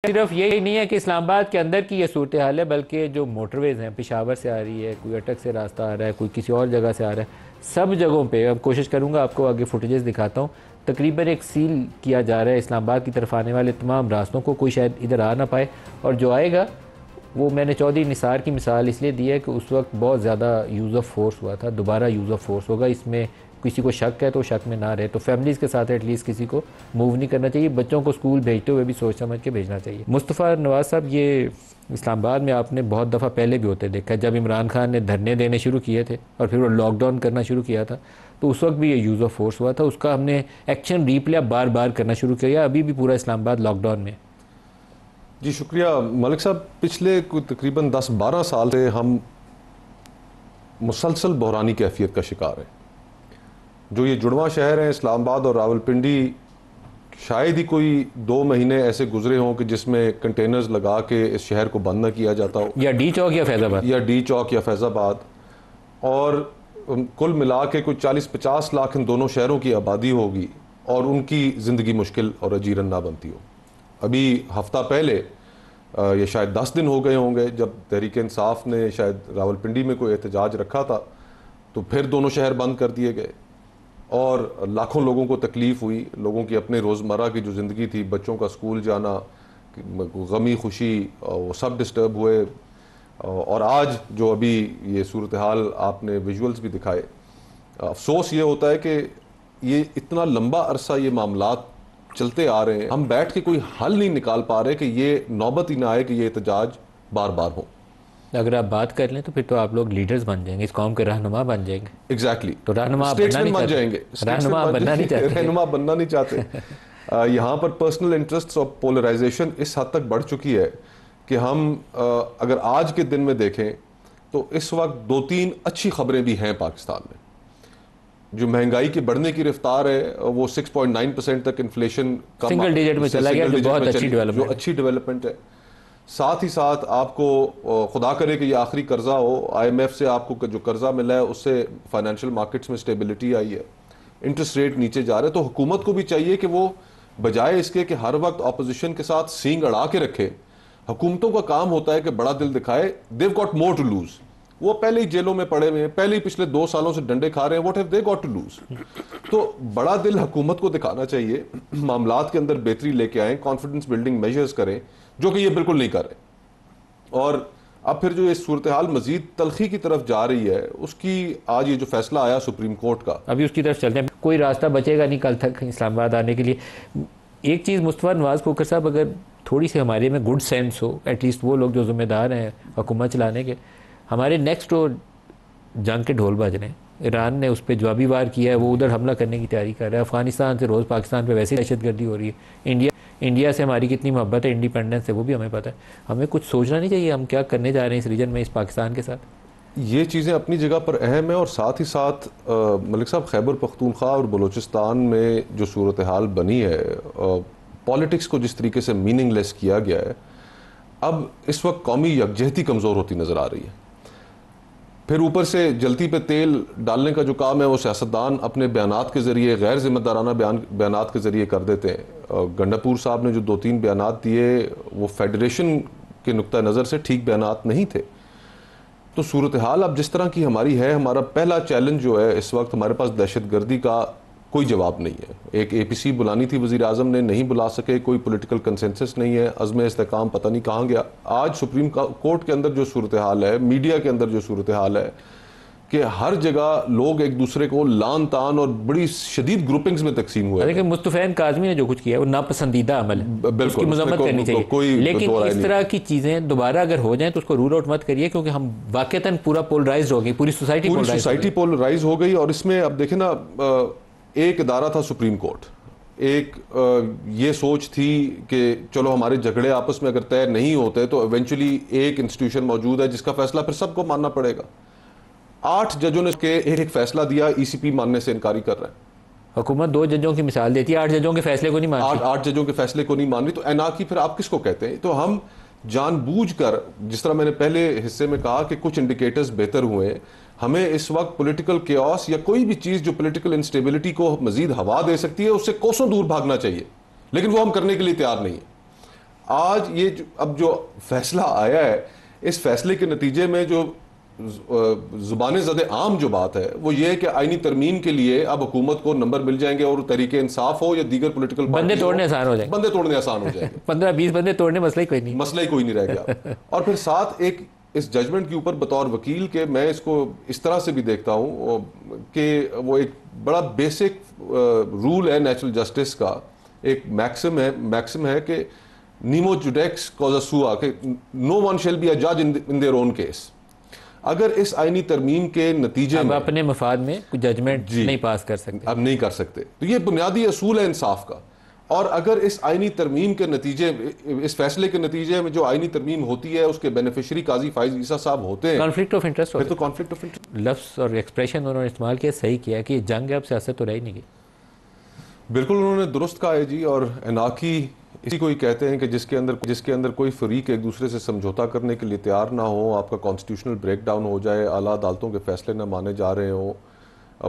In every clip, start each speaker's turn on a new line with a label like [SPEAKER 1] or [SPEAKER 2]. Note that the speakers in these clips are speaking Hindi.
[SPEAKER 1] सिर्फ यही नहीं है कि इस्लामाबाद के अंदर की ये सूरत हाल है, बल्कि जो मोटरवेज़ हैं, पेशावर से आ रही है, कोई अटक से रास्ता आ रहा है, कोई किसी और जगह से आ रहा है, सब जगहों पे अब कोशिश करूँगा आपको आगे फुटेजेस दिखाता हूँ। तकरीबन एक सील किया जा रहा है इस्लामाबाद की तरफ आने वाले तमाम रास्तों को, कोई शायद इधर आ ना पाए, और जो आएगा वो मैंने चौधरी निसार की मिसाल इसलिए दी है कि उस वक्त बहुत ज़्यादा यूज़ ऑफ फोर्स हुआ था, दोबारा यूज़ ऑफ फोर्स होगा। इसमें किसी को शक है तो शक में ना रहे, तो फैमिलीज़ के साथ एटलीस्ट किसी को मूव नहीं करना चाहिए। बच्चों को स्कूल भेजते हुए भी सोच समझ के भेजना चाहिए। मुस्तफ़ा नवाज़ साहब, ये इस्लामाबाद में आपने बहुत दफ़ा पहले भी होते देखा है। जब इमरान खान ने धरने देने शुरू किए थे और फिर वो लॉकडाउन करना शुरू किया था, तो उस वक्त भी ये यूज़ ऑफ फोर्स हुआ था। उसका हमने एक्शन रिप्ले बार बार करना शुरू किया। अभी भी पूरा इस्लामाबाद लॉकडाउन में।
[SPEAKER 2] जी शुक्रिया मलिक साहब। पिछले तकरीबन 10-12 साल से हम मुसलसल बहरानी कैफियत का शिकार हैं। जो ये जुड़वा शहर हैं इस्लामाबाद और रावलपिंडी, शायद ही कोई 2 महीने ऐसे गुजरे हों कि जिसमें कंटेनर्स लगा के इस शहर को बंद न किया जाता हो,
[SPEAKER 1] या डी चौक या फैज़ाबाद,
[SPEAKER 2] या फैज़ाबाद। और कुल मिला के कोई 40-50 लाख इन दोनों शहरों की आबादी होगी और उनकी ज़िंदगी मुश्किल और अजीरन ना बनती हो। अभी हफ्ता पहले ये शायद 10 दिन हो गए होंगे जब तहरीक इंसाफ ने शायद रावलपिंडी में कोई एहतजाज रखा था, तो फिर दोनों शहर बंद कर दिए गए और लाखों लोगों को तकलीफ़ हुई। लोगों की अपने रोज़मर्रा की जो ज़िंदगी थी, बच्चों का स्कूल जाना, गमी खुशी, वो सब डिस्टर्ब हुए। और आज जो अभी ये सूरत हाल आपने विजुअल्स भी दिखाए, अफसोस ये होता है कि ये इतना लंबा अरसा ये मामलात चलते आ रहे हैं, हम बैठ के कोई हल नहीं निकाल पा रहे कि ये नौबत ही ना आए कि ये एहतजाज बार बार हो।
[SPEAKER 1] अगर आप बात कर लें तो फिर तो आप लोग लीडर्स बन जाएंगे, इस कौम के रहनुमा बन जाएंगे।
[SPEAKER 2] एग्जैक्टली
[SPEAKER 1] तो रहनुमा बनना
[SPEAKER 2] जाएंगे,
[SPEAKER 1] रहनुमा बनना नहीं चाहते,
[SPEAKER 2] रहनुमा बनना नहीं चाहते। यहाँ पर पर्सनल इंटरेस्ट और पोलराइजेशन इस हद तक बढ़ चुकी है कि हम अगर आज के दिन में देखें तो इस वक्त 2-3 अच्छी खबरें भी हैं पाकिस्तान में। जो महंगाई के बढ़ने की रफ्तार है वो 6.9% तक इन्फ्लेशन का
[SPEAKER 1] सिंगल डिजिट में चला गया, जो बहुत अच्छी
[SPEAKER 2] डेवलपमेंट है। साथ ही साथ आपको खुदा करे कि ये आखिरी कर्जा हो, IMF से आपको जो कर्जा मिला है उससे फाइनेंशियल मार्केट्स में स्टेबिलिटी आई है, इंटरेस्ट रेट नीचे जा रहे हैं। तो हुकूमत को भी चाहिए कि वो बजाय इसके कि हर वक्त अपोजिशन के साथ सींग अड़ा के रखे, हुकूमतों का काम होता है कि बड़ा दिल दिखाए। देव गॉट मोर टू लूज, वो पहले ही जेलों में पड़े हुए हैं, पहले ही पिछले 2 सालों से डंडे खा रहे हैं। What have they got to lose? तो बड़ा दिल हुकूमत को दिखाना चाहिए, मामलात के अंदर बेहतरी लेके आए, कॉन्फिडेंस बिल्डिंग मेजर्स करें, जो कि ये बिल्कुल नहीं कर रहे। और अब फिर जो ये सूरत हाल मजीद तलखी की तरफ जा रही है, उसकी आज ये जो फैसला आया सुप्रीम कोर्ट का,
[SPEAKER 1] अभी उसकी तरफ चलते हैं। कोई रास्ता बचेगा नहीं कल तक इस्लामाबाद आने के लिए। एक चीज़ मुस्तफ़ा नवाज़ खोखर साहब, अगर थोड़ी सी हमारे में गुड सेंस हो, एटलीस्ट वो लोग जो जिम्मेदार हैं हुकूमत चलाने के, हमारे नेक्स्ट डोर जंग के ढोल बज रहे हैं। ईरान ने उस पर जवाबी वार किया है, वो उधर हमला करने की तैयारी कर रहा है। अफगानिस्तान से रोज़ पाकिस्तान पे वैसे ही दहशतगर्दी हो रही है। इंडिया से हमारी कितनी मोहब्बत है, इंडिपेंडेंस से, वो भी हमें पता है। हमें कुछ सोचना नहीं चाहिए हम क्या करने जा रहे हैं इस रीजन में, इस पाकिस्तान के साथ।
[SPEAKER 2] ये चीज़ें अपनी जगह पर अहम है। और साथ ही साथ मलिक साहब, खैबर पख्तूनख्वा और बलूचिस्तान में जो सूरत हाल बनी है, पॉलिटिक्स को जिस तरीके से मीनिंगलेस किया गया है, अब इस वक्त कौमी यकजहती कमज़ोर होती नज़र आ रही है। फिर ऊपर से जलती पे तेल डालने का जो काम है वो सियासतदान अपने बयानात के ज़रिए, गैर जिम्मेदाराना बयानात के ज़रिए कर देते हैं। गंडापुर साहब ने जो 2-3 बयानात दिए वो फेडरेशन के नुक्ता नज़र से ठीक बयानात नहीं थे। तो सूरत हाल अब जिस तरह की हमारी है, हमारा पहला चैलेंज जो है इस वक्त, हमारे पास दहशतगर्दी का कोई जवाब नहीं है। एक APC बुलानी थी वज़ीर आज़म ने, नहीं बुला सके, कोई पॉलिटिकल कंसेंसस नहीं है, अज़्म इस्तेकाम पता नहीं कहाँ गया। आज सुप्रीम कोर्ट के अंदर जो सूरत हाल है, मीडिया के अंदर जो सूरत हाल है कि हर जगह लोग एक दूसरे को लान तान और बड़ी शदीद ग्रुपिंग्स में तकसीम हुए।
[SPEAKER 1] लेकिन मुस्तफ़ा काज़मी ने जो कुछ किया वो नापसंदीदा अमल है, उसकी मज़म्मत करनी चाहिए। लेकिन इस तरह की चीज़ें दोबारा अगर हो जाएं तो उसको रूल आउट मत करिए, क्योंकि हम वाकईतन पूरा पोलराइज्ड हो गई, पूरी सोसाइटी
[SPEAKER 2] पोलराइज हो गई। और इसमें अब देखें ना, एक इदारा था सुप्रीम कोर्ट, एक ये सोच थी कि चलो हमारे झगड़े आपस में अगर तय नहीं होते तो इवेंचुअली एक इंस्टीट्यूशन मौजूद है जिसका फैसला फिर सबको मानना पड़ेगा। 8 जजों ने इसके एक फैसला दिया, ECP मानने से इनकारी कर रहा है।
[SPEAKER 1] हुकूमत 2 जजों की मिसाल देती है, 8 जजों के फैसले को नहीं मानती।
[SPEAKER 2] 8 जजों के फैसले को नहीं मान रही, तो एनार्की फिर आप किसको कहते हैं? तो हम जानबूझकर, जिस तरह मैंने पहले हिस्से में कहा कि कुछ इंडिकेटर्स बेहतर हुए, हमें इस वक्त पॉलिटिकल केओस या कोई भी चीज़ जो पॉलिटिकल इंस्टेबिलिटी को मजीद हवा दे सकती है उससे कोसों दूर भागना चाहिए, लेकिन वो हम करने के लिए तैयार नहीं है। आज ये अब जो फैसला आया है, इस फैसले के नतीजे में जो जुबान ज़द आम जो बात है वो ये है कि आईनी तरमीम के लिए अब हुकूमत को नंबर मिल जाएंगे, और तरीके इंसाफ हो या दीगर पोलिटिकल
[SPEAKER 1] बंदे तोड़ने आसान हो जाएंगे,
[SPEAKER 2] बंदे तोड़ने आसान हो जाएंगे।
[SPEAKER 1] 15-20 बंदे तोड़ने मसला ही कोई नहीं
[SPEAKER 2] रह गया। और फिर साथ एक इस जजमेंट के ऊपर बतौर वकील के मैं इसको इस तरह से भी देखता हूँ कि वो एक बड़ा बेसिक रूल है नेचुरल जस्टिस का, एक मैक्सिम है कि नीमो जुडेक्स कॉज़ा सुआ, कि no one shall be a जज इन देयर ओन केस। अगर इस आईनी तरमीम के नतीजे में
[SPEAKER 1] अपने मफाद में कुछ जजमेंट नहीं पास कर सकते,
[SPEAKER 2] अब नहीं कर सकते, तो ये बुनियादी असूल है इंसाफ का। और अगर इस आईनी तरमीम के नतीजे, इस फैसले के नतीजे में जो आईनी तरमीम होती है उसके बेनिफिशरी काजी फाइज ईसा साहब होते हैं,
[SPEAKER 1] कॉन्फ्लिक्ट ऑफ इंटरेस्ट
[SPEAKER 2] फिर तो कॉन्फ्लिक्ट ऑफ इंटरेस्ट
[SPEAKER 1] लफ्ज़ और एक्सप्रेशन उन्होंने इस्तेमाल किया, सही किया कि जंग है, अब सियासत तो रही नहीं गई।
[SPEAKER 2] बिल्कुल उन्होंने दुरुस्त कहा है जी। और अनाकी इसी को ही कहते हैं कि जिसके अंदर कोई फरीक एक दूसरे से समझौता करने के लिए तैयार ना हो, आपका कॉन्स्टिट्यूशनल ब्रेक डाउन हो जाए, आला अदालतों के फैसले ना माने जा रहे हों,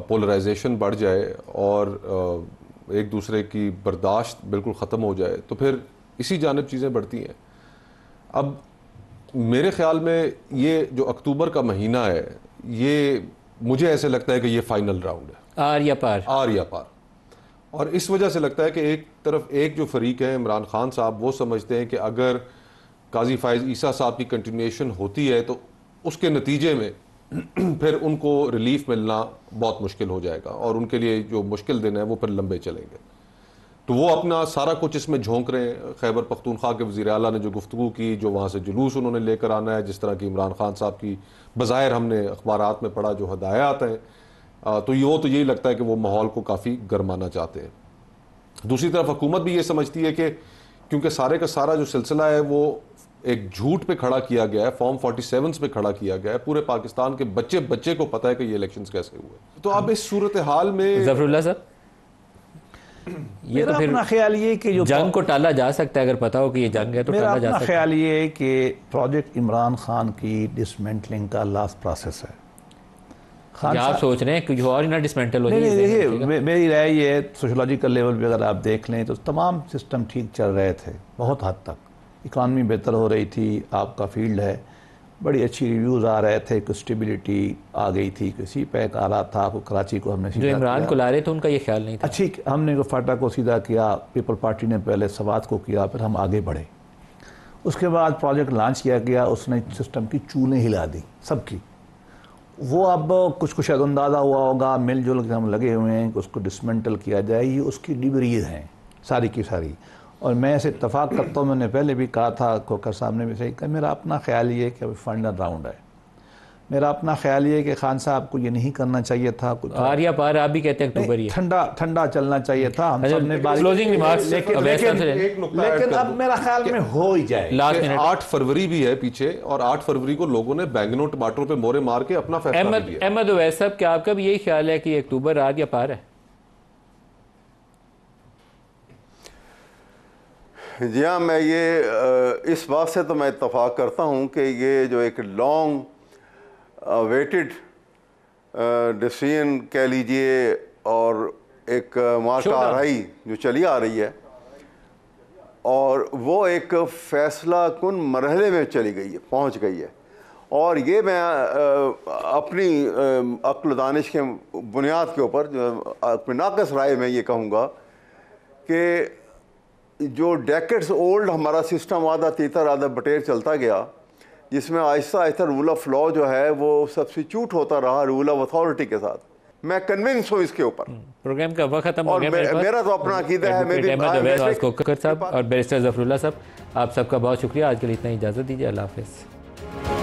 [SPEAKER 2] पोलराइजेशन बढ़ जाए और एक दूसरे की बर्दाश्त बिल्कुल ख़त्म हो जाए, तो फिर इसी जानिब चीज़ें बढ़ती हैं। अब मेरे ख्याल में ये जो अक्टूबर का महीना है, ये मुझे ऐसे लगता है कि ये फाइनल राउंड है, आर या पार। और इस वजह से लगता है कि एक तरफ एक जो फरीक है इमरान खान साहब, वो समझते हैं कि अगर काजी फाइज ईसा साहब की कंटिन्यूएशन होती है तो उसके नतीजे में फिर उनको रिलीफ मिलना बहुत मुश्किल हो जाएगा, और उनके लिए जो मुश्किल दिन है वो फिर लंबे चलेंगे। तो वो अपना सारा कुछ इसमें झोंक रहे हैं। खैबर पख्तूनख्वा के वज़ीर आला ने जो गुफ्तगू की, जो वहाँ से जुलूस उन्होंने लेकर आना है, जिस तरह की इमरान खान साहब की बज़ाहिर हमने अखबारात में पढ़ा जो हदायत हैं, तो यही लगता है कि वो माहौल को काफ़ी गरमाना चाहते हैं। दूसरी तरफ हुकूमत भी ये समझती है कि क्योंकि सारे का सारा जो सिलसिला है वो एक झूठ पे खड़ा किया गया है, फॉर्म 47 पे खड़ा किया गया है, पूरे पाकिस्तान के बच्चे को पता है कि ये इलेक्शंस कैसे हुए। तो अब इस सूरत हाल में
[SPEAKER 1] ज़फरुल्लाह साहब, ये तो फिर
[SPEAKER 3] ख्याल ये कि जो
[SPEAKER 1] जंग को टाला जा सकता है, अगर पता हो कि ये जंग है तो टाला जा सकता है।
[SPEAKER 3] ख्याल ये है कि प्रोजेक्ट इमरान खान की डिसमेंटलिंग का लास्ट प्रोसेस है।
[SPEAKER 1] आप सोच रहे हैं कि और ना डिसमेंटल हो
[SPEAKER 3] जाए? नहीं, मेरी राय ये है, सोशलॉजिकल लेवल पे अगर आप देख लें तो तमाम सिस्टम ठीक चल रहे थे बहुत हद तक, इकॉनमी बेहतर हो रही थी, आपका फील्ड है, बड़ी अच्छी रिव्यूज़ आ रहे थे, कुछ स्टेबिलिटी आ गई थी, किसी पैक आ रहा था, को कराची को हमने
[SPEAKER 1] जो इमरान को ला रहे थे उनका ये ख्याल नहीं था।
[SPEAKER 3] अच्छी हमने को फाटा को सीधा किया, पीपल पार्टी ने पहले सवात को किया, फिर हम आगे बढ़े। उसके बाद प्रोजेक्ट लॉन्च किया गया, उसने सिस्टम की चूलें हिला दी सबकी। वो अब कुछ शायद अंदाज़ा हुआ होगा, मिलजुल के हम लगे हुए हैं कि उसको डिसमेंटल किया जाए, ये उसकी डिबरीज हैं सारी की सारी। और मैं ऐसे इत्तफाक़ करता हूँ, मैंने पहले भी कहा था, खोकर सामने भी सही, कि मेरा अपना ख्याल ये है कि अभी फाइनल राउंड है। मेरा अपना ख्याल ये है कि खान साहब को ये नहीं करना चाहिए था, कुछ
[SPEAKER 1] आर या पार आप भी कहते हैं अक्टूबर ही
[SPEAKER 3] ठंडा चलना चाहिए था। हम सब ने लेकिन अब मेरा ख्याल में हो ही जाए।
[SPEAKER 1] लास्ट मिनट
[SPEAKER 2] 8 फरवरी भी है पीछे, और 8 फरवरी को लोगों ने बैंगनों टमाटरों पे मोरे मार के अपना फैसला दिया।
[SPEAKER 1] अहमद उवैस साहब, क्या आपका भी यही ख्याल है कि अक्टूबर आर या पार है?
[SPEAKER 4] जी हाँ, मैं ये इस बात से तो मैं इत्तफाक़ करता हूँ कि ये जो एक लॉन्ग वेटेड डिसीजन कह लीजिए, और एक मार्का आरआई जो चली आ रही है, और वो एक फ़ैसला कुन मरहले में चली गई है, पहुँच गई है। और ये मैं अपनी अक्ल दानिश के बुनियाद के ऊपर अपनी नाक़िस राय में ये कहूँगा कि जो डेकेड्स ओल्ड हमारा सिस्टम आधा तीतर आधा बटेर चलता गया, जिसमें Aahista Aahista rule of law जो है वो सब्स्टिट्यूट होता रहा रूल ऑफ अथॉरिटी के साथ, मैं कन्विंस हूँ इसके ऊपर।
[SPEAKER 1] प्रोग्राम का वक्त खत्म हो गया।
[SPEAKER 4] मेरा तो अपना अकीदा है।
[SPEAKER 1] साहब और बैरिस्टर ज़फरुल्लाह साहब, आप सबका बहुत शुक्रिया। आज के लिए इतना इजाज़त दीजिए। अल्लाह हाफ़िज़।